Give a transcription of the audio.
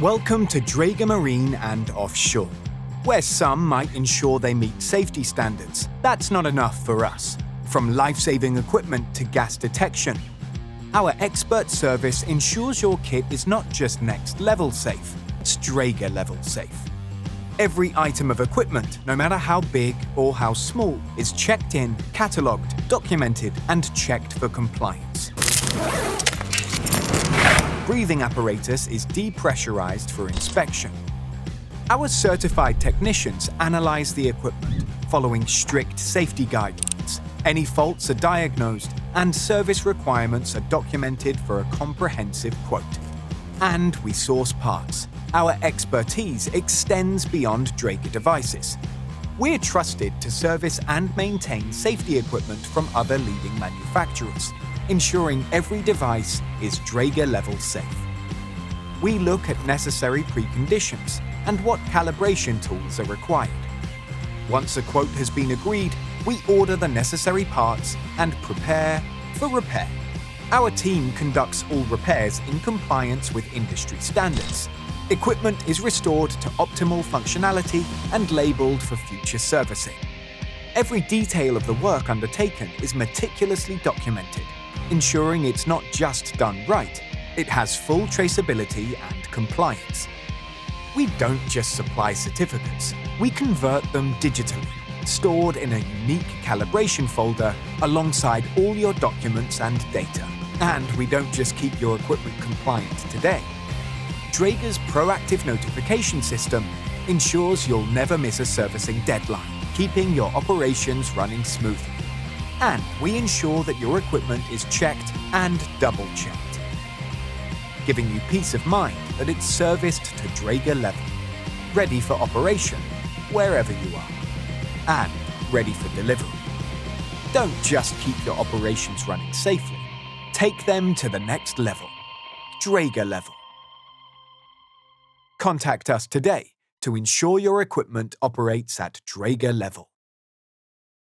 Welcome to Dräger Marine and Offshore. Where some might ensure they meet safety standards, that's not enough for us. From life-saving equipment to gas detection, our expert service ensures your kit is not just next-level safe, it's Dräger-level safe. Every item of equipment, no matter how big or how small, is checked in, catalogued, documented, and checked for compliance. Breathing apparatus is depressurized for inspection. Our certified technicians analyze the equipment, following strict safety guidelines. Any faults are diagnosed, and service requirements are documented for a comprehensive quote. And we source parts. Our expertise extends beyond Dräger devices. We're trusted to service and maintain safety equipment from other leading manufacturers, ensuring every device is Dräger-level safe. We look at necessary preconditions and what calibration tools are required. Once a quote has been agreed, we order the necessary parts and prepare for repair. Our team conducts all repairs in compliance with industry standards. Equipment is restored to optimal functionality and labeled for future servicing. Every detail of the work undertaken is meticulously documented, ensuring it's not just done right, it has full traceability and compliance. We don't just supply certificates, we convert them digitally, stored in a unique calibration folder alongside all your documents and data. And we don't just keep your equipment compliant today. Dräger's proactive notification system ensures you'll never miss a servicing deadline, keeping your operations running smoothly. And we ensure that your equipment is checked and double-checked, giving you peace of mind that it's serviced to Dräger level, ready for operation wherever you are, and ready for delivery. Don't just keep your operations running safely, take them to the next level, Dräger level. Contact us today to ensure your equipment operates at Dräger level.